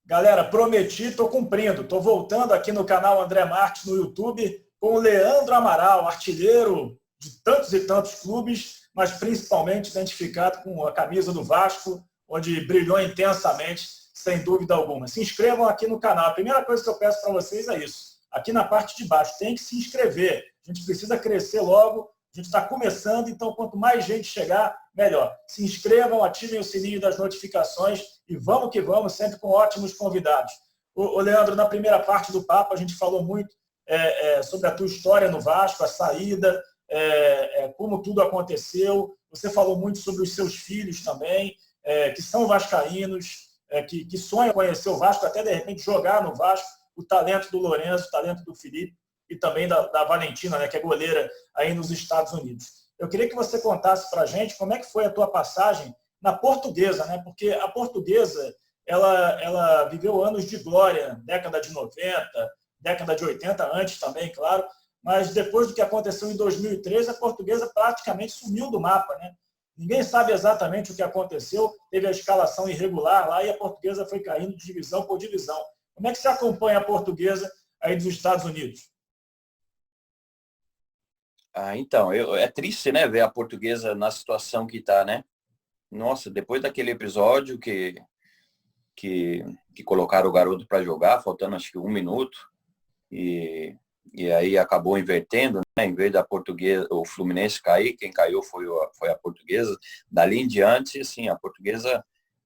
Galera, prometi, estou cumprindo. Estou voltando aqui no canal André Marques no YouTube com o Leandro Amaral, artilheiro de tantos e tantos clubes, mas principalmente identificado com a camisa do Vasco, onde brilhou intensamente, sem dúvida alguma. Se inscrevam aqui no canal. A primeira coisa que eu peço para vocês é isso. Aqui na parte de baixo, tem que se inscrever. A gente precisa crescer logo. A gente está começando, então quanto mais gente chegar, melhor. Se inscrevam, ativem o sininho das notificações e vamos que vamos, sempre com ótimos convidados. Ô Leandro, na primeira parte do papo, a gente falou muito sobre a tua história no Vasco, a saída, como tudo aconteceu. Você falou muito sobre os seus filhos também, que são vascaínos, que sonham conhecer o Vasco, até de repente jogar no Vasco, o talento do Lourenço, o talento do Felipe, e também da Valentina, né, que é goleira aí nos Estados Unidos. Eu queria que você contasse para a gente como é que foi a tua passagem na Portuguesa, né? Porque a Portuguesa ela viveu anos de glória, década de 90, década de 80, antes também, claro, mas depois do que aconteceu em 2013, a Portuguesa praticamente sumiu do mapa, né? Ninguém sabe exatamente o que aconteceu, teve a escalação irregular lá e a Portuguesa foi caindo de divisão por divisão. Como é que você acompanha a Portuguesa aí dos Estados Unidos? Então, é triste, né, ver a Portuguesa na situação que está, né? Nossa, depois daquele episódio que colocaram o garoto para jogar, faltando acho que 1 minuto, e aí acabou invertendo, né? Em vez da Portuguesa, o Fluminense cair, quem caiu foi a Portuguesa. Dali em diante, assim, a Portuguesa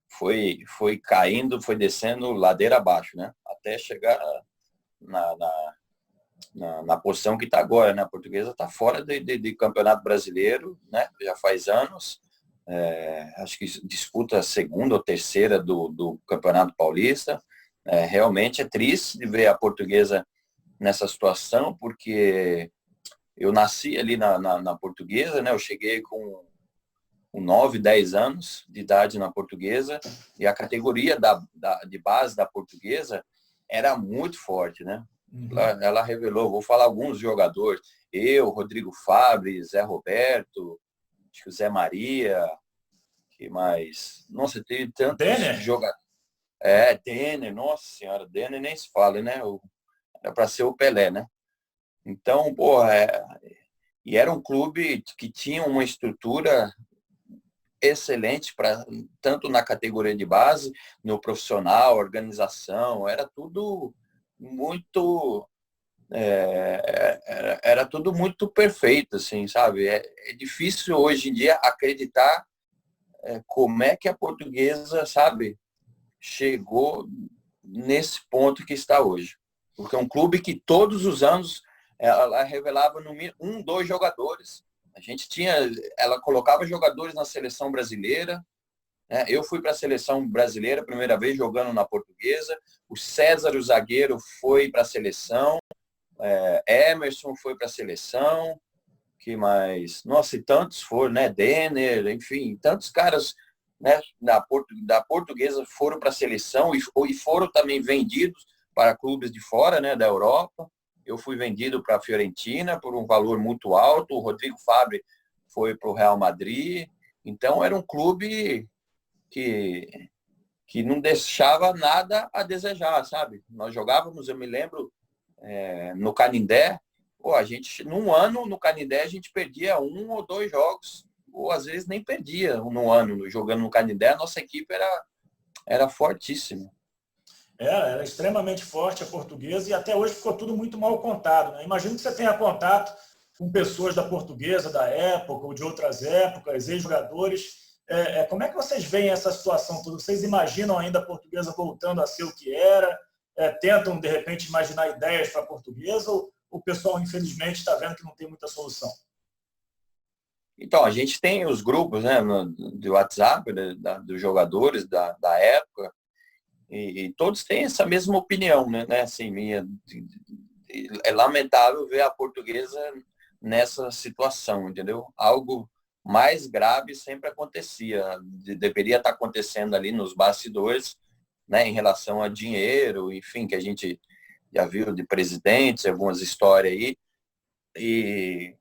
foi caindo, foi descendo ladeira abaixo, né? Até chegar na posição que está agora, né? A Portuguesa está fora de Campeonato Brasileiro, né? Já faz anos. Acho que disputa a segunda ou terceira do Campeonato Paulista. Realmente é triste de ver a Portuguesa nessa situação, porque eu nasci ali na Portuguesa, né? Eu cheguei com 9, 10 anos de idade na Portuguesa, e a categoria de base da Portuguesa era muito forte, né? Ela revelou, vou falar alguns jogadores, Rodrigo Fabre, Zé Roberto, acho que o Zé Maria, que mais? Nossa, teve tantos jogadores. Denner, nossa senhora, Denner nem se fala, né? Era para ser o Pelé, né? Então, e era um clube que tinha uma estrutura excelente, tanto na categoria de base, no profissional, organização, era tudo muito era tudo muito perfeito, assim, sabe? É difícil hoje em dia acreditar como é que a Portuguesa, sabe, chegou nesse ponto que está hoje. Porque é um clube que todos os anos ela revelava no mínimo 1, 2 jogadores. Ela colocava jogadores na seleção brasileira, né? Eu fui para a seleção brasileira a primeira vez jogando na Portuguesa. O César, o zagueiro, foi para a seleção. Emerson foi para a seleção. Que mais? Nossa, e tantos foram, né? Denner, enfim, tantos caras, né, da Portuguesa foram para a seleção e foram também vendidos para clubes de fora, né, da Europa. Eu fui vendido para a Fiorentina por um valor muito alto. O Rodrigo Fabre foi para o Real Madrid. Então, era um clube que não deixava nada a desejar, sabe? Nós jogávamos, eu me lembro, no Canindé. A gente, num ano, no Canindé, a gente perdia 1 ou 2 jogos, ou às vezes nem perdia no ano, jogando no Canindé. A nossa equipe era fortíssima. Era extremamente forte a Portuguesa e até hoje ficou tudo muito mal contado, né? Imagino que você tenha contato com pessoas da Portuguesa da época ou de outras épocas, ex-jogadores. Como é que vocês veem essa situação toda? Vocês imaginam ainda a Portuguesa voltando a ser o que era? Tentam, de repente, imaginar ideias para a Portuguesa ou o pessoal, infelizmente, está vendo que não tem muita solução? Então, a gente tem os grupos, né, do WhatsApp, dos jogadores da época, e todos têm essa mesma opinião, né? Assim, minha, é lamentável ver a Portuguesa nessa situação, entendeu? Algo mais grave sempre acontecia, deveria estar acontecendo ali nos bastidores, né, em relação a dinheiro, enfim, que a gente já viu de presidentes, algumas histórias aí, e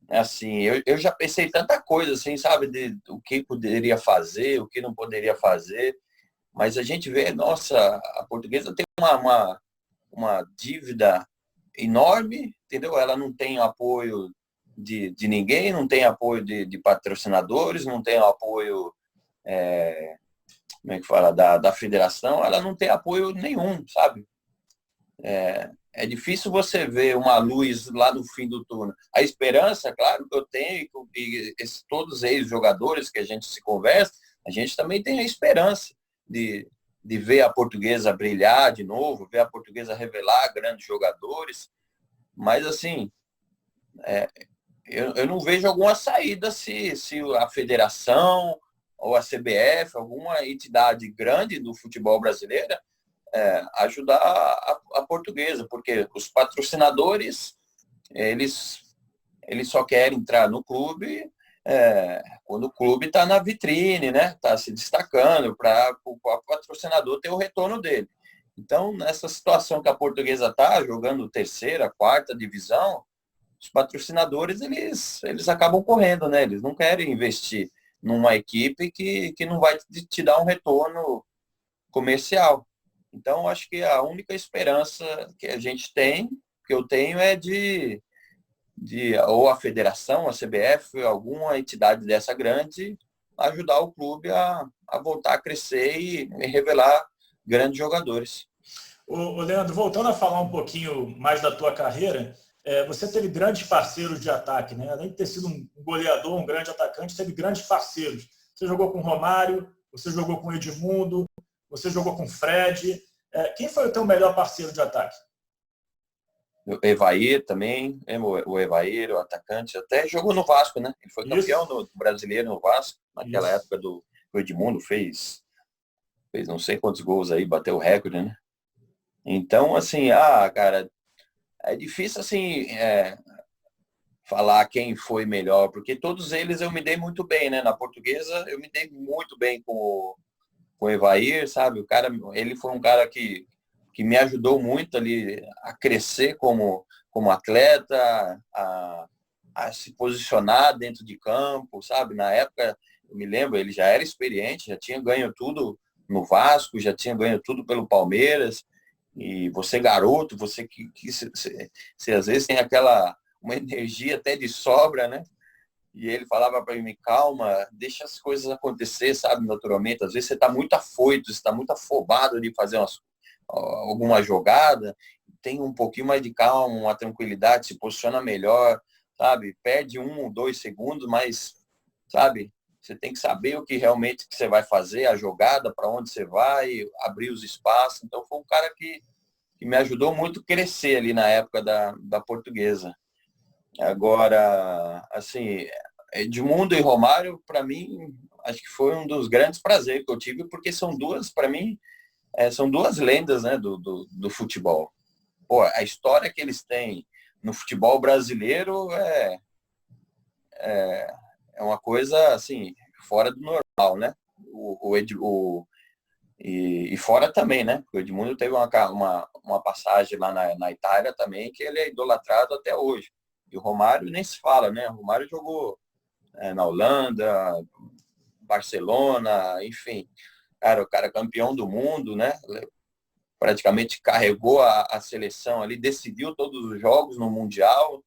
assim, eu já pensei tanta coisa, assim, sabe, o que poderia fazer, o que não poderia fazer, mas a gente vê, nossa, a Portuguesa tem uma dívida enorme, entendeu? Ela não tem apoio de ninguém, não tem apoio de patrocinadores, não tem apoio, como é que fala, da federação, ela não tem apoio nenhum, sabe? É difícil você ver uma luz lá no fim do túnel. A esperança, claro, que eu tenho, e todos eles, jogadores que a gente se conversa, a gente também tem a esperança de ver a Portuguesa brilhar de novo, ver a Portuguesa revelar grandes jogadores. Mas, assim, eu não vejo alguma saída se a federação ou a CBF, alguma entidade grande do futebol brasileiro, ajudar a Portuguesa, porque os patrocinadores, eles só querem entrar no clube quando o clube está na vitrine, né? Está se destacando para o patrocinador ter o retorno dele. Então, nessa situação que a Portuguesa está, jogando terceira, quarta divisão, os patrocinadores, eles acabam correndo, né? Eles não querem investir numa equipe que não vai te dar um retorno comercial. Então, acho que a única esperança que a gente tem, que eu tenho, é de ou a federação, a CBF, alguma entidade dessa grande, ajudar o clube a voltar a crescer e revelar grandes jogadores. Ô, Leandro, voltando a falar um pouquinho mais da tua carreira, você teve grandes parceiros de ataque, né? Além de ter sido um goleador, um grande atacante, teve grandes parceiros. Você jogou com o Romário, você jogou com o Edmundo, você jogou com o Fred. Quem foi o teu melhor parceiro de ataque? O Evair também, o Evair, o atacante, até jogou no Vasco, né? Ele foi campeão no brasileiro no Vasco, naquela época do Edmundo, fez não sei quantos gols aí, bateu o recorde, né? Então, assim, cara, é difícil, assim, falar quem foi melhor, porque todos eles eu me dei muito bem, né? Na Portuguesa, eu me dei muito bem com o Evair, sabe? O cara, ele foi um cara que me ajudou muito ali a crescer como atleta, a se posicionar dentro de campo, sabe? Na época, eu me lembro, ele já era experiente, já tinha ganho tudo no Vasco, já tinha ganho tudo pelo Palmeiras, e você garoto, você que se às vezes tem uma energia até de sobra, né? E ele falava para mim, calma, deixa as coisas acontecer, sabe, naturalmente. Às vezes você está muito afoito, você está muito afobado de fazer alguma jogada, tem um pouquinho mais de calma, uma tranquilidade, se posiciona melhor, sabe? Perde 1 ou 2 segundos, mas, sabe, você tem que saber o que realmente que você vai fazer, a jogada, para onde você vai, abrir os espaços. Então, foi um cara que me ajudou muito a crescer ali na época da Portuguesa. Agora, assim, Edmundo e Romário, para mim, acho que foi um dos grandes prazeres que eu tive, porque são duas, para mim, são duas lendas, né, do futebol. Pô, a história que eles têm no futebol brasileiro é uma coisa, assim, fora do normal, né? E fora também, né? O Edmundo teve uma passagem lá na Itália também, que ele é idolatrado até hoje. E o Romário nem se fala, né? O Romário jogou na Holanda, Barcelona, enfim. Cara, o cara é campeão do mundo, né? Praticamente carregou a seleção ali, decidiu todos os jogos no Mundial.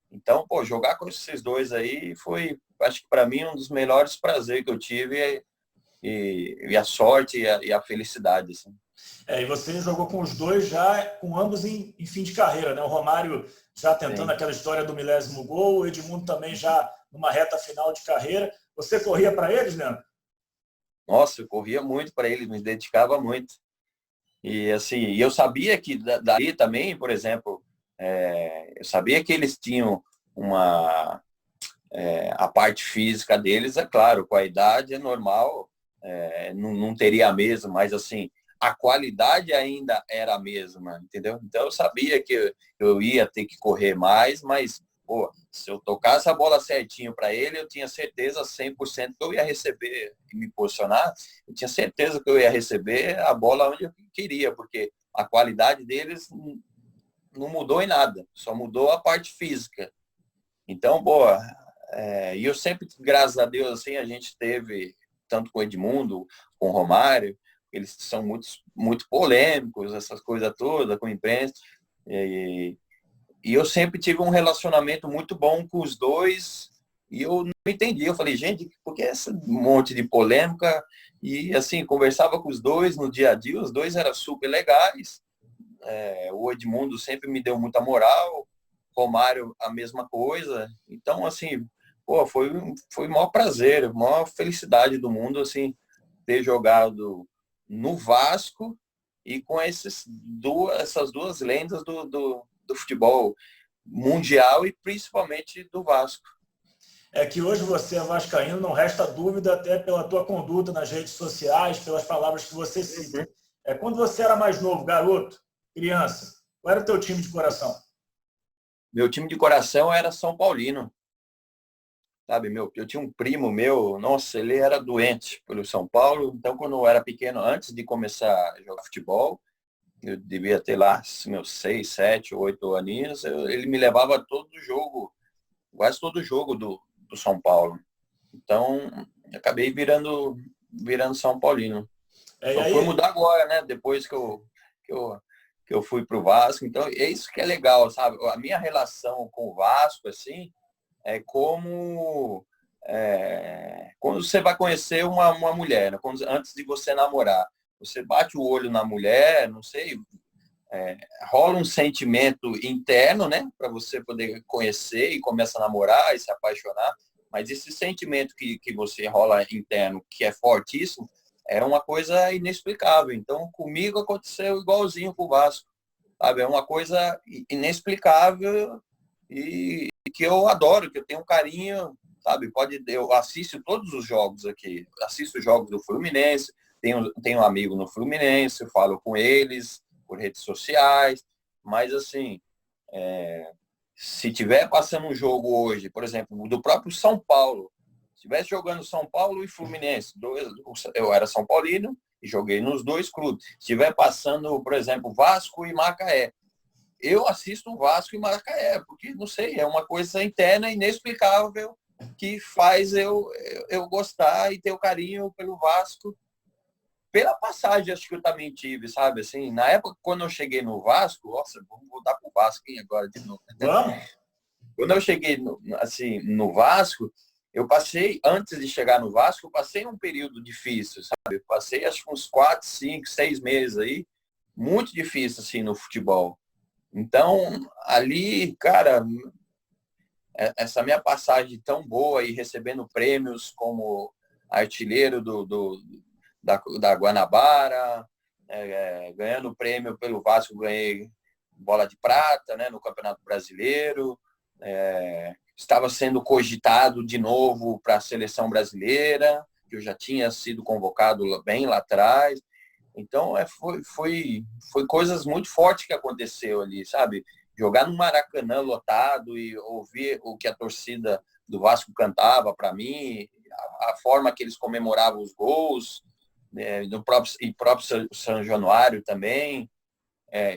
Então, pô, jogar com esses dois aí foi, acho que para mim, um dos melhores prazeres que eu tive e a sorte e a felicidade. Assim. E você jogou com os dois já, com ambos em fim de carreira, né? O Romário já tentando aquela história do milésimo gol, o Edmundo também já numa reta final de carreira. Você corria para eles, Leandro? Nossa, eu corria muito para eles, me dedicava muito. E assim, eu sabia que dali também, por exemplo, eu sabia que eles tinham a parte física deles, é claro, com a idade é normal, não teria a mesma, mas assim, a qualidade ainda era a mesma, entendeu? Então eu sabia que eu ia ter que correr mais, mas pô, se eu tocasse a bola certinho para ele, eu tinha certeza 100% que eu ia receber e me posicionar, eu tinha certeza que eu ia receber a bola onde eu queria, porque a qualidade deles não mudou em nada, só mudou a parte física. Então, boa, e eu sempre, graças a Deus, assim, a gente teve, tanto com o Edmundo, com o Romário, eles são muito polêmicos, essas coisas todas, com a imprensa. E eu sempre tive um relacionamento muito bom com os dois, e eu não entendi. Eu falei, gente, por que esse monte de polêmica? E, assim, conversava com os dois no dia a dia, os dois eram super legais. O Edmundo sempre me deu muita moral, Romário a mesma coisa. Então, assim, pô, foi o maior prazer, a maior felicidade do mundo, assim, ter jogado no Vasco e com essas duas lendas do futebol mundial e principalmente do Vasco. É que hoje você é vascaíno, não resta dúvida, até pela tua conduta nas redes sociais, pelas palavras que você cita. Quando você era mais novo, garoto, criança, qual era o teu time de coração? Meu time de coração era São Paulino. Sabe, eu tinha um primo meu, nossa, ele era doente pelo São Paulo. Então, quando eu era pequeno, antes de começar a jogar futebol, eu devia ter lá meus 6, 7, 8 aninhos, ele me levava todo jogo, quase todo jogo do São Paulo. Então, acabei virando São Paulino. Só foi mudar agora, né? Depois que eu fui pro Vasco. Então, é isso que é legal, sabe? A minha relação com o Vasco, assim, é como quando você vai conhecer uma mulher, né? Antes de você namorar. Você bate o olho na mulher, não sei, rola um sentimento interno, né? Para você poder conhecer e começa a namorar e se apaixonar. Mas esse sentimento que você rola interno, que é fortíssimo, é uma coisa inexplicável. Então, comigo aconteceu igualzinho com o Vasco, sabe? É uma coisa inexplicável e que eu adoro, que eu tenho um carinho, sabe? Eu assisto todos os jogos aqui, assisto os jogos do Fluminense, tenho um amigo no Fluminense, eu falo com eles por redes sociais, mas assim, se tiver passando um jogo hoje, por exemplo, do próprio São Paulo, se estivesse jogando São Paulo e Fluminense, eu era São Paulino e joguei nos dois clubes. Se estiver passando, por exemplo, Vasco e Macaé, eu assisto o Vasco e Macaé, porque, não sei, é uma coisa interna, inexplicável, que faz eu gostar e ter o carinho pelo Vasco. Pela passagem, acho que eu também tive, sabe? Assim, na época, quando eu cheguei no Vasco, nossa, vamos voltar pro Vasco agora de novo. Quando eu cheguei no Vasco, eu passei, antes de chegar no Vasco, eu passei um período difícil, sabe? Eu passei, acho que uns 4, 5, 6 meses aí, muito difícil, assim, no futebol. Então, ali, cara, essa minha passagem tão boa e recebendo prêmios como artilheiro da Guanabara, ganhando prêmio pelo Vasco, ganhei bola de prata, né, no Campeonato Brasileiro, estava sendo cogitado de novo para a seleção brasileira, que eu já tinha sido convocado bem lá atrás. Então, foi coisas muito fortes que aconteceu ali, sabe? Jogar no Maracanã lotado e ouvir o que a torcida do Vasco cantava para mim, a forma que eles comemoravam os gols, no próprio São Januário também,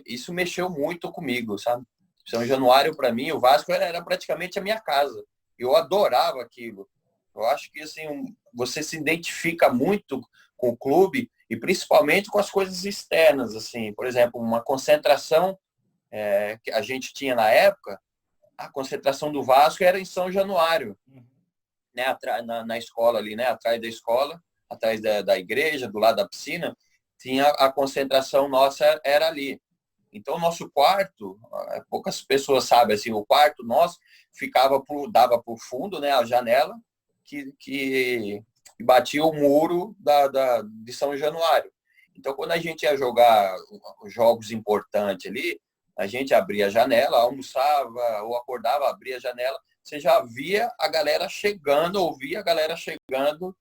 isso mexeu muito comigo, sabe? São Januário, para mim, o Vasco era praticamente a minha casa. Eu adorava aquilo. Eu acho que assim, você se identifica muito com o clube e principalmente com as coisas externas, assim, por exemplo, uma concentração que a gente tinha na época, a concentração do Vasco era em São Januário, né, na escola ali, né, atrás da escola, atrás da igreja, do lado da piscina, tinha a concentração nossa, era ali. Então, o nosso quarto, poucas pessoas sabem, assim, o quarto nosso dava por fundo, né, a janela, que batia o muro de São Januário. Então, quando a gente ia jogar os jogos importantes ali, a gente abria a janela, almoçava ou acordava, abria a janela, você já via a galera chegando, ouvia a galera chegando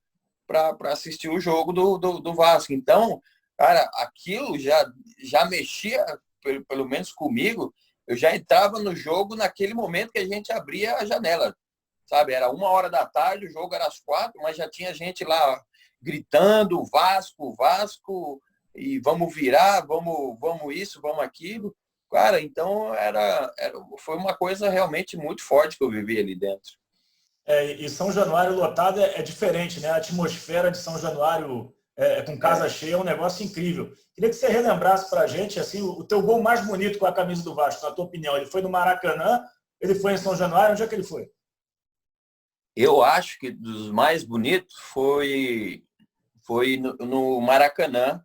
para assistir o jogo do Vasco. Então, cara, aquilo já mexia, pelo menos comigo, eu já entrava no jogo naquele momento que a gente abria a janela, sabe? Era 1h da tarde, o jogo era às 4, mas já tinha gente lá gritando Vasco, Vasco, e vamos virar, vamos isso, vamos aquilo. Cara, então foi uma coisa realmente muito forte que eu vivi ali dentro. E São Januário lotado é diferente, né? A atmosfera de São Januário com casa cheia, é um negócio incrível. Queria que você relembrasse para a gente assim, o teu gol mais bonito com a camisa do Vasco, na tua opinião. Ele foi no Maracanã, ele foi em São Januário, onde é que ele foi? Eu acho que dos mais bonitos foi no Maracanã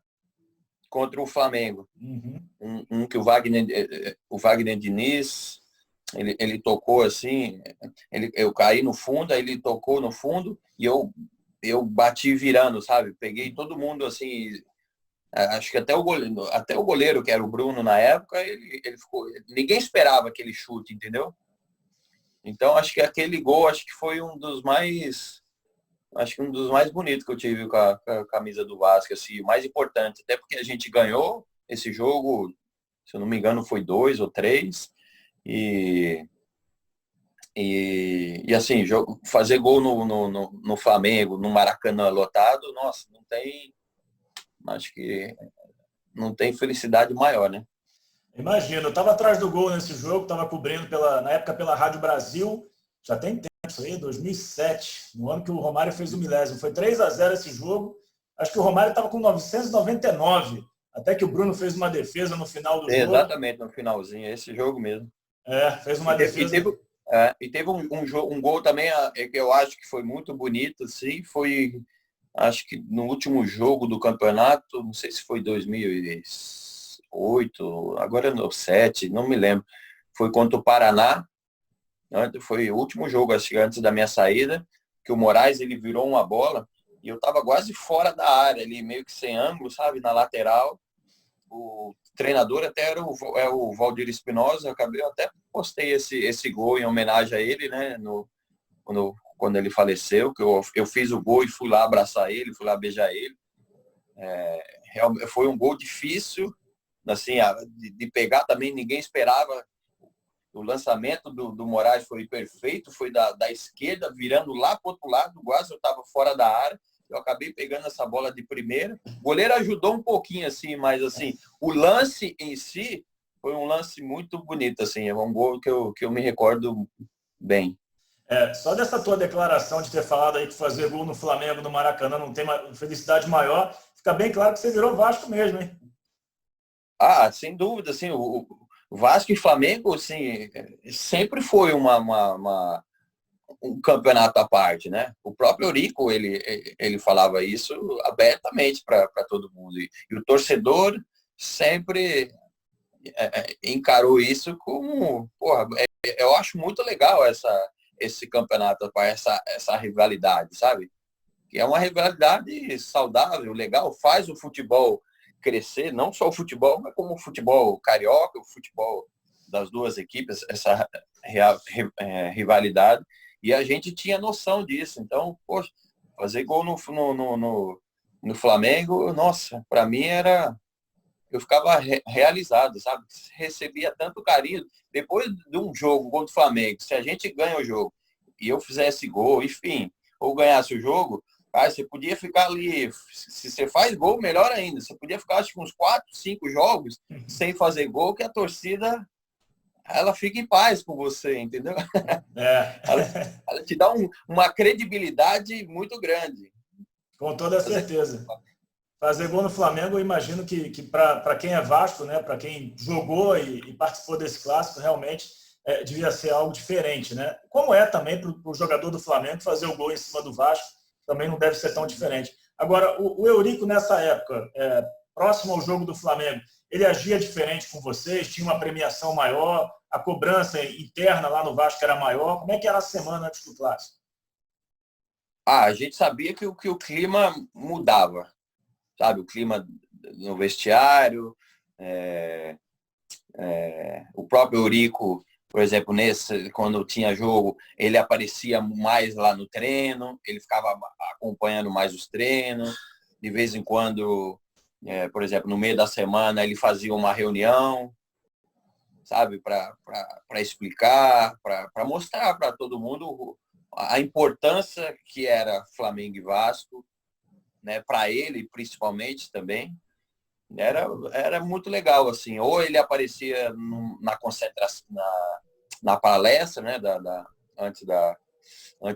contra o Flamengo. Uhum. Um que o Wagner Diniz, ele tocou assim, eu caí no fundo, aí ele tocou no fundo e eu bati virando, sabe? Peguei todo mundo assim, acho que até o goleiro, que era o Bruno na época, ele ficou, ninguém esperava aquele chute, entendeu? Então acho que aquele gol, acho que foi um dos mais bonitos que eu tive com a camisa do Vasco, assim, o mais importante, até porque a gente ganhou esse jogo, se eu não me engano, foi 2 ou 3, e assim, fazer gol no Flamengo, no Maracanã lotado, nossa, acho que não tem felicidade maior, né? Imagina, eu estava atrás do gol nesse jogo, estava cobrindo na época pela Rádio Brasil, já tem tempo isso aí, 2007, no ano que o Romário fez o milésimo. Foi 3-0 esse jogo. Acho que o Romário estava com 999, até que o Bruno fez uma defesa no final do jogo. Exatamente, no finalzinho, esse jogo mesmo. Fez uma defesa. E teve um gol também que eu acho que foi muito bonito, assim, acho que no último jogo do campeonato, não sei se foi 2008, agora no 7, não me lembro. Foi contra o Paraná, foi o último jogo, acho que antes da minha saída, que o Moraes ele virou uma bola e eu estava quase fora da área, ali meio que sem ângulo, sabe, na lateral. O treinador até era o Valdir Espinosa, eu até postei esse gol em homenagem a ele, né, quando ele faleceu, que eu fiz o gol e fui lá abraçar ele, fui lá beijar ele. Foi um gol difícil, assim, de pegar também, ninguém esperava. O lançamento do Moraes foi perfeito, foi da esquerda, virando lá para o outro lado, quase eu estava fora da área, eu acabei pegando essa bola de primeira. O goleiro ajudou um pouquinho, assim, mas assim, o lance em si foi um lance muito bonito, assim, é um gol que eu me recordo bem. Só dessa tua declaração de ter falado aí que fazer gol no Flamengo, no Maracanã, não tem uma felicidade maior, fica bem claro que você virou Vasco mesmo, hein? Sem dúvida, assim, o Vasco e Flamengo, assim, sempre foi um campeonato à parte, né? O próprio Eurico, ele falava isso abertamente para todo mundo. E o torcedor sempre encarou isso como, porra, eu acho muito legal esse campeonato, essa rivalidade, sabe? Que é uma rivalidade saudável, legal, faz o futebol crescer, não só o futebol, mas como o futebol carioca, o futebol das duas equipes, essa rivalidade. E a gente tinha noção disso. Então, poxa, fazer gol no Flamengo, nossa, para mim eu ficava realizado, sabe? Recebia tanto carinho. Depois de um jogo contra o Flamengo, se a gente ganha o jogo e eu fizesse gol, enfim, ou ganhasse o jogo, você podia ficar ali, se você faz gol, melhor ainda. Você podia ficar, acho que uns 4, 5 jogos sem fazer gol, que a torcida, ela fica em paz com você, entendeu? Ela te dá uma credibilidade muito grande. Com toda certeza. Fazer gol no Flamengo, eu imagino que para quem é Vasco, né, para quem jogou e participou desse clássico, realmente devia ser algo diferente, né? Como é também para o jogador do Flamengo fazer o gol em cima do Vasco, também não deve ser tão diferente. Agora, o Eurico, nessa época, próximo ao jogo do Flamengo, ele agia diferente com vocês? Tinha uma premiação maior? A cobrança interna lá no Vasco era maior? Como é que era a semana antes do clássico? A gente sabia que o clima mudava, sabe? O clima no vestiário, o próprio Eurico, por exemplo, quando tinha jogo, ele aparecia mais lá no treino, ele ficava acompanhando mais os treinos. De vez em quando, por exemplo, no meio da semana, ele fazia uma reunião, sabe, para explicar, para mostrar para todo mundo a importância que era Flamengo e Vasco, né, para ele principalmente também. Era muito legal, assim. Ou ele aparecia na concentração, na palestra, né, antes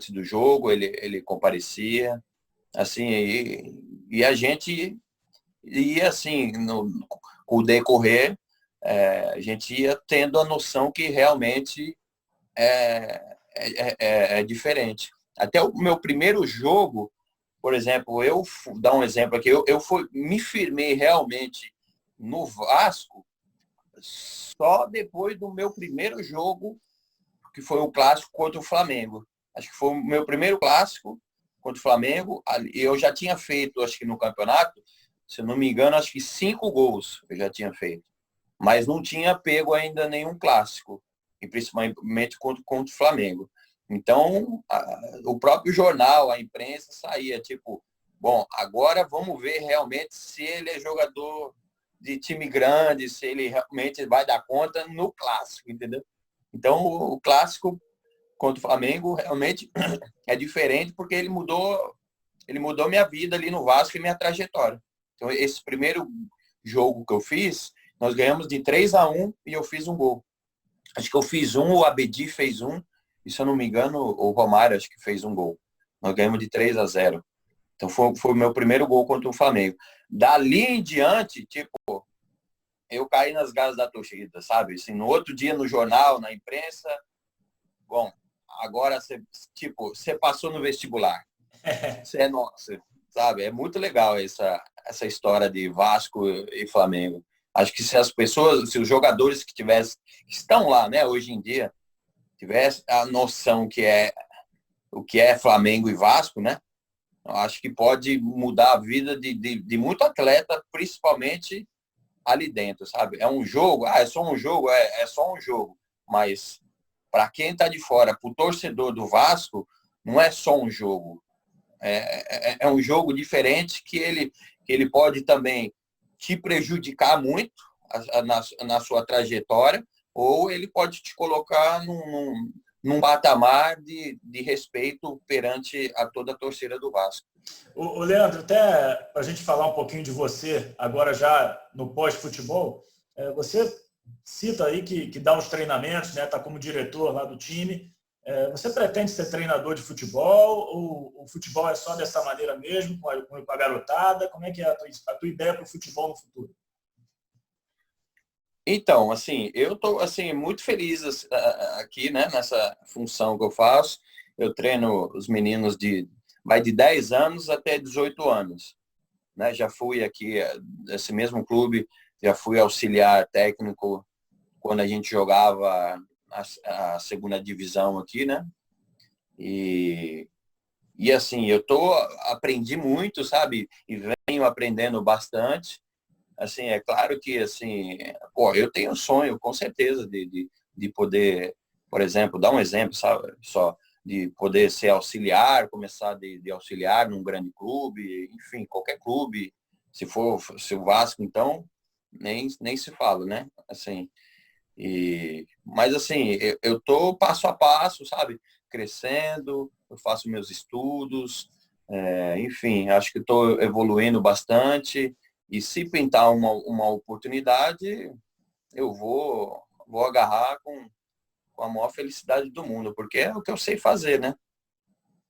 do jogo, ele comparecia, assim, E a gente ia assim, com o decorrer, a gente ia tendo a noção que realmente é diferente. Até o meu primeiro jogo, por exemplo, dar um exemplo aqui, me firmei realmente no Vasco só depois do meu primeiro jogo, que foi o clássico contra o Flamengo. Acho que foi o meu primeiro clássico contra o Flamengo. Eu já tinha feito, acho que no campeonato, se eu não me engano, acho que 5 gols eu já tinha feito. Mas não tinha pego ainda nenhum clássico, e principalmente contra o Flamengo. Então, o próprio jornal, a imprensa saía, tipo, bom, agora vamos ver realmente se ele é jogador de time grande, se ele realmente vai dar conta no clássico, entendeu? Então, o clássico contra o Flamengo realmente é diferente porque ele mudou minha vida ali no Vasco e minha trajetória. Então, esse primeiro jogo que eu fiz, nós ganhamos de 3-1 e eu fiz um gol. Acho que eu fiz um, o Abedi fez um, e se eu não me engano, o Romário acho que fez um gol. Nós ganhamos de 3-0. Então foi o meu primeiro gol contra o Flamengo. Dali em diante, tipo, eu caí nas garras da torcida, sabe? Assim, no outro dia no jornal, na imprensa, bom, agora você passou no vestibular. Você é nossa, sabe? É muito legal essa história de Vasco e Flamengo. Acho que se as pessoas, se os jogadores que estão lá, né, hoje em dia, tivessem a noção o que é Flamengo e Vasco, né? Eu acho que pode mudar a vida de muito atleta, principalmente ali dentro, sabe? É um jogo, é só um jogo, é só um jogo. Mas para quem está de fora, para o torcedor do Vasco, não é só um jogo. É um jogo diferente que ele pode também te prejudicar muito na sua trajetória, ou ele pode te colocar num patamar de respeito perante a toda a torcida do Vasco. O Leandro, até para a gente falar um pouquinho de você, agora já no pós-futebol, você cita aí que dá os treinamentos, né? Está como diretor lá do time. Você pretende ser treinador de futebol ou o futebol é só dessa maneira mesmo, com a garotada? Como é que é a tua ideia para o futebol no futuro? Então, assim, eu estou assim, muito feliz aqui, né, nessa função que eu faço. Eu treino os meninos vai de 10 anos até 18 anos. Né? Já fui aqui, nesse mesmo clube, já fui auxiliar técnico quando a gente jogava a segunda divisão aqui, né? E assim, aprendi muito, sabe? E venho aprendendo bastante. Assim, é claro que, assim, pô, eu tenho um sonho, com certeza, de poder, por exemplo, dar um exemplo, sabe? Só de poder ser auxiliar, começar de auxiliar num grande clube, enfim, qualquer clube. Se o Vasco, então, nem se fala, né? Assim, mas assim, eu tô passo a passo, sabe? Crescendo, eu faço meus estudos, enfim, acho que estou evoluindo bastante. E se pintar uma oportunidade, eu vou agarrar com a maior felicidade do mundo, porque é o que eu sei fazer, né?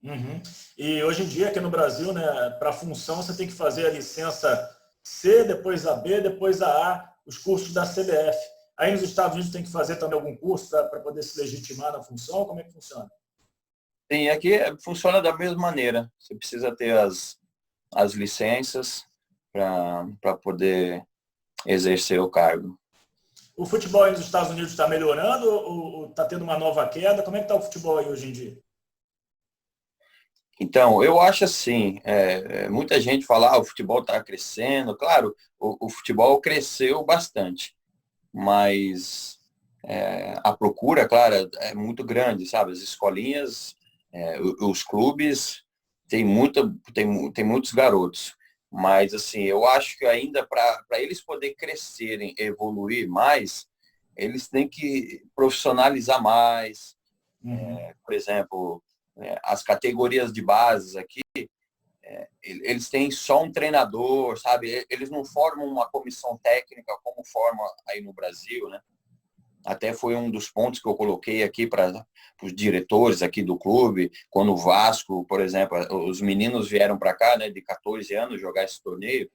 Uhum. E hoje em dia, aqui no Brasil, né, para a função, você tem que fazer a licença C, depois a B, depois a A, os cursos da CBF. Aí nos Estados Unidos tem que fazer também algum curso para poder se legitimar na função? Como é que funciona? Sim, aqui funciona da mesma maneira. Você precisa ter as licenças para poder exercer o cargo. O futebol aí nos Estados Unidos está melhorando ou está tendo uma nova queda? Como é que está o futebol aí hoje em dia? Então, eu acho assim, muita gente fala, o futebol está crescendo. Claro, o futebol cresceu bastante, mas a procura, claro, é muito grande, sabe? As escolinhas, os clubes, tem muitos garotos. Mas, assim, eu acho que ainda para eles poderem crescerem, evoluir mais, eles têm que profissionalizar mais. Uhum. Por exemplo, as categorias de bases aqui, eles têm só um treinador, sabe? Eles não formam uma comissão técnica como forma aí no Brasil, né? Até foi um dos pontos que eu coloquei aqui para os diretores aqui do clube, quando o Vasco, por exemplo, os meninos vieram para cá, né, de 14 anos, jogar esse torneio.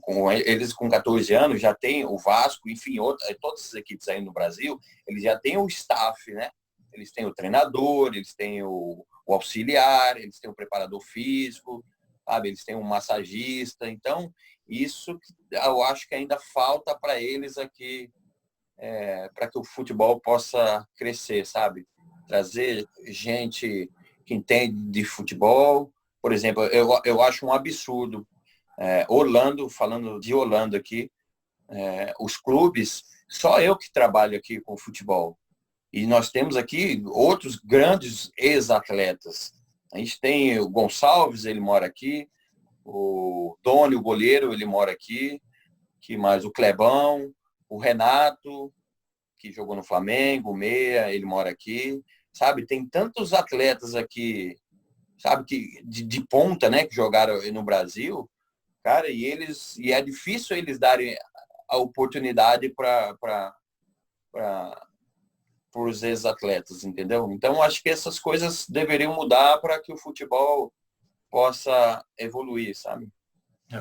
Com eles com 14 anos já tem o Vasco, enfim, todas as equipes aí no Brasil, eles já têm o staff, né? Eles têm o treinador, eles têm o auxiliar, eles têm o preparador físico, sabe? Eles têm um massagista. Então, isso eu acho que ainda falta para eles aqui, para que o futebol possa crescer, sabe? Trazer gente que entende de futebol. Por exemplo, eu acho um absurdo. Orlando, falando de Orlando aqui, os clubes, só eu que trabalho aqui com futebol. E nós temos aqui outros grandes ex-atletas. A gente tem o Gonçalves, ele mora aqui, o Doni, o goleiro, ele mora aqui, que mais? O Clebão, o Renato, que jogou no Flamengo, o Meia, ele mora aqui. Sabe, tem tantos atletas aqui, sabe, que de ponta, né, que jogaram no Brasil, cara, e é difícil eles darem a oportunidade para os ex-atletas, entendeu? Então, acho que essas coisas deveriam mudar para que o futebol possa evoluir, sabe?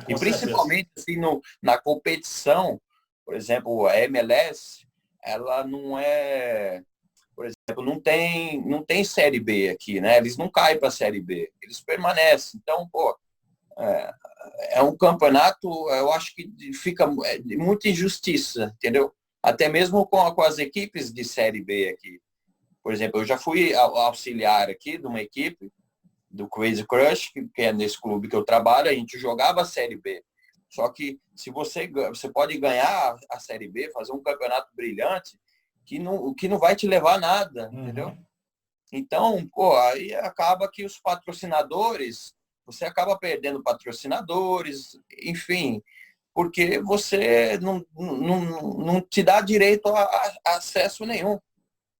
E principalmente assim, na competição, por exemplo, a MLS, ela não é, por exemplo, não tem Série B aqui, né? Eles não caem para a Série B, eles permanecem. Então, pô, é um campeonato, eu acho que fica muita injustiça, entendeu? Até mesmo com as equipes de Série B aqui. Por exemplo, eu já fui auxiliar aqui de uma equipe, do Crazy Crush, que é nesse clube que eu trabalho, a gente jogava a Série B. Só que se você pode ganhar a Série B, fazer um campeonato brilhante, que não vai te levar a nada, entendeu? Então, pô, aí acaba que os patrocinadores, você acaba perdendo patrocinadores, enfim, porque você não te dá direito a acesso nenhum.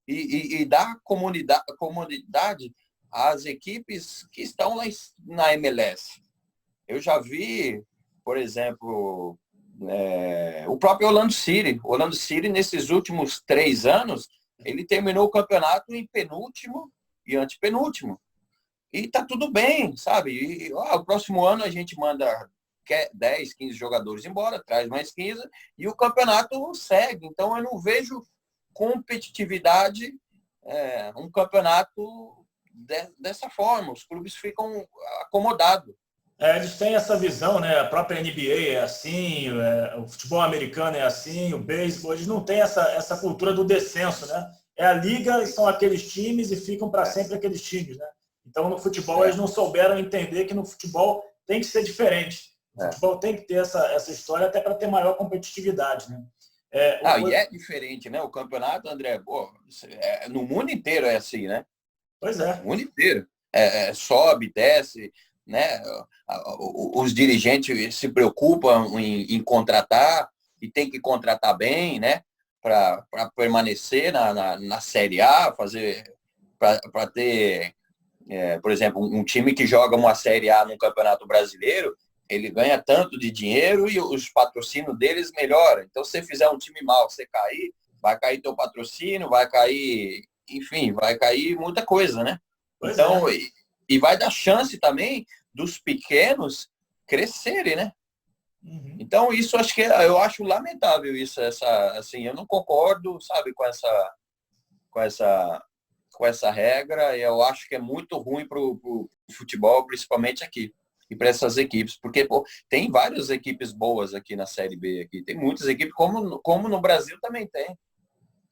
E dá comunidade às equipes que estão na MLS. Eu já vi, por exemplo, o próprio Orlando City. O Orlando City, nesses últimos 3 anos, ele terminou o campeonato em penúltimo e antepenúltimo. E tá tudo bem, sabe? E o próximo ano a gente manda 10, 15 jogadores embora, traz mais 15 e o campeonato segue. Então eu não vejo competitividade, um campeonato dessa forma. Os clubes ficam acomodados. Eles têm essa visão, né? A própria NBA é assim, o futebol americano é assim, o beisebol, eles não têm essa cultura do descenso, né? É a liga e são aqueles times e ficam para sempre aqueles times, né? Então, no futebol, eles não souberam entender que no futebol tem que ser diferente. O futebol tem que ter essa história até para ter maior competitividade, né? E é diferente, né? O campeonato, André, pô, no mundo inteiro é assim, né? Pois é. No mundo inteiro. Sobe, desce, né? Os dirigentes se preocupam em contratar e tem que contratar bem, né? Para permanecer na Série A, para ter, por exemplo, um time que joga uma Série A no Campeonato Brasileiro, ele ganha tanto de dinheiro e os patrocínios deles melhoram. Então, se você fizer um time mal, você cair, vai cair teu patrocínio, vai cair, enfim, vai cair muita coisa, né? Pois então, e vai dar chance também dos pequenos crescerem, né? Então, isso eu acho lamentável isso, assim, eu não concordo, sabe, com essa regra. Eu acho que é muito ruim para o futebol, principalmente aqui, e para essas equipes, porque pô, tem várias equipes boas aqui na Série B, aqui tem muitas equipes, como no Brasil também tem.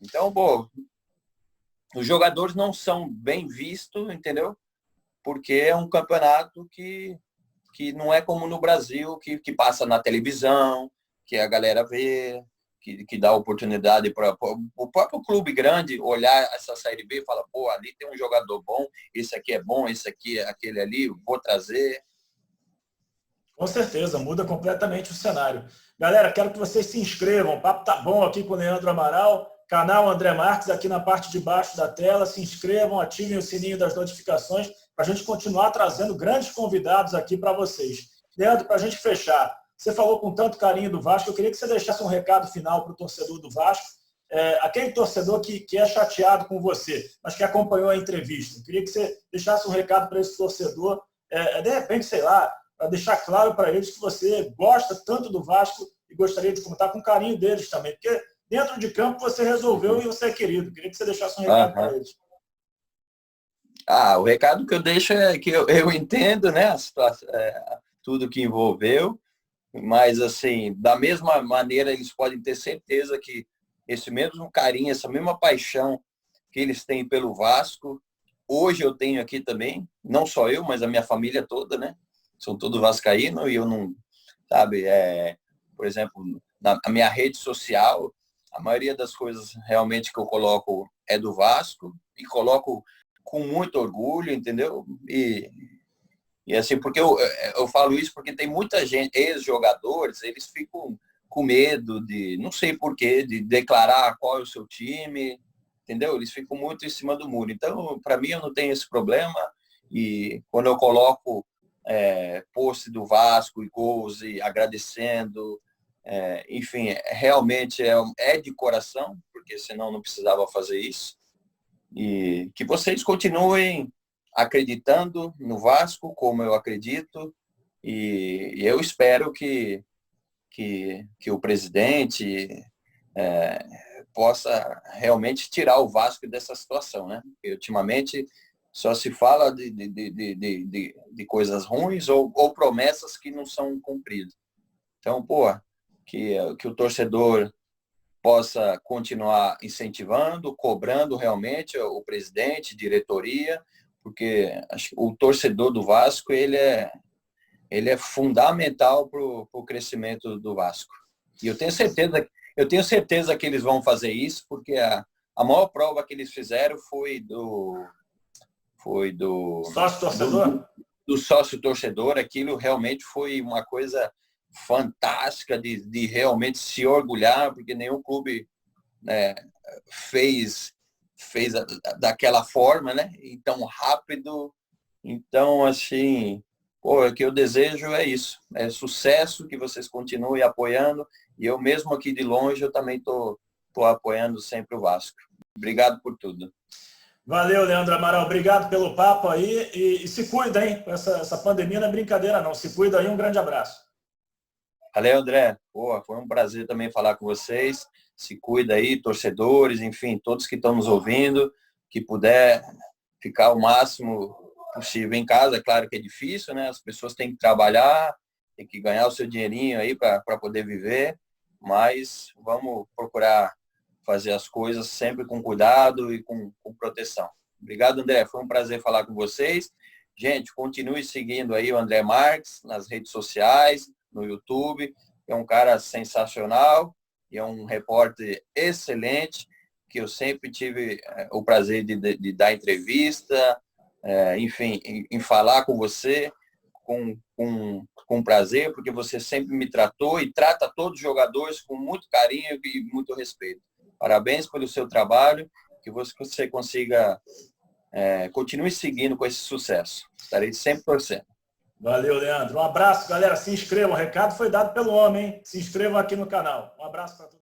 Então, pô, os jogadores não são bem vistos, entendeu? Porque é um campeonato que não é como no Brasil, que passa na televisão, que a galera vê, que dá oportunidade para o próprio clube grande olhar essa Série B e falar, pô, ali tem um jogador bom, esse aqui é bom, esse aqui é aquele ali, vou trazer. Com certeza, muda completamente o cenário. Galera, quero que vocês se inscrevam. O papo tá bom aqui com o Leandro Amaral, canal André Marques, aqui na parte de baixo da tela. Se inscrevam, ativem o sininho das notificações para a gente continuar trazendo grandes convidados aqui para vocês. Leandro, para a gente fechar, Você falou com tanto carinho do Vasco, eu queria que você deixasse um recado final para o torcedor do Vasco, aquele torcedor que é chateado com você, mas que acompanhou a entrevista. Eu queria que você deixasse um recado para esse torcedor, de repente, sei lá, para deixar claro para eles que você gosta tanto do Vasco e gostaria de contar com carinho deles também, porque dentro de campo você resolveu e você é querido. Eu queria que você deixasse um recado para eles. O recado que eu deixo é que eu entendo, né, a situação, tudo que envolveu, mas, assim, da mesma maneira, eles podem ter certeza que esse mesmo carinho, essa mesma paixão que eles têm pelo Vasco, hoje eu tenho aqui também, não só eu, mas a minha família toda, né? São todos vascaínos e eu não, sabe, por exemplo, na minha rede social, a maioria das coisas realmente que eu coloco é do Vasco e coloco com muito orgulho, entendeu? E assim, porque eu falo isso porque tem muita gente, ex-jogadores, eles ficam com medo de, não sei porquê, de declarar qual é o seu time, entendeu? Eles ficam muito em cima do muro. Então, para mim, eu não tenho esse problema. E quando eu coloco post do Vasco e gols e agradecendo, enfim, realmente é de coração, porque senão não precisava fazer isso. E que vocês continuem acreditando no Vasco, como eu acredito, e eu espero que o presidente possa realmente tirar o Vasco dessa situação, né? Porque ultimamente só se fala de coisas ruins ou promessas que não são cumpridas. Então, que o torcedor possa continuar incentivando, cobrando realmente o presidente, diretoria, porque acho que o torcedor do Vasco ele é fundamental para o crescimento do Vasco. E eu tenho certeza que eles vão fazer isso, porque a maior prova que eles fizeram foi do sócio torcedor. Do sócio torcedor. Aquilo realmente foi uma coisa fantástica de realmente se orgulhar, porque nenhum clube, né, fez daquela forma, né? E tão rápido. Então, assim, o que eu desejo é isso, é sucesso, que vocês continuem apoiando, e eu mesmo aqui de longe, eu também tô apoiando sempre o Vasco. Obrigado por tudo. Valeu, Leandro Amaral. Obrigado pelo papo aí. E se cuida, hein? Essa pandemia não é brincadeira, não. Se cuida aí. Um grande abraço. Valeu, André. Foi um prazer também falar com vocês. Se cuida aí, torcedores, enfim, todos que estão nos ouvindo, que puder ficar o máximo possível em casa. É claro que é difícil, né? As pessoas têm que trabalhar, têm que ganhar o seu dinheirinho aí para poder viver, mas vamos procurar fazer as coisas sempre com cuidado e com proteção. Obrigado, André. Foi um prazer falar com vocês. Gente, continue seguindo aí o André Marques nas redes sociais, no YouTube. É um cara sensacional e é um repórter excelente, que eu sempre tive o prazer de dar entrevista, enfim, em falar com você com prazer, porque você sempre me tratou e trata todos os jogadores com muito carinho e muito respeito. Parabéns pelo seu trabalho, que você consiga, continue seguindo com esse sucesso. Estarei sempre torcendo. Valeu, Leandro. Um abraço, galera. Se inscrevam. O recado foi dado pelo homem, hein? Se inscrevam aqui no canal. Um abraço para todos.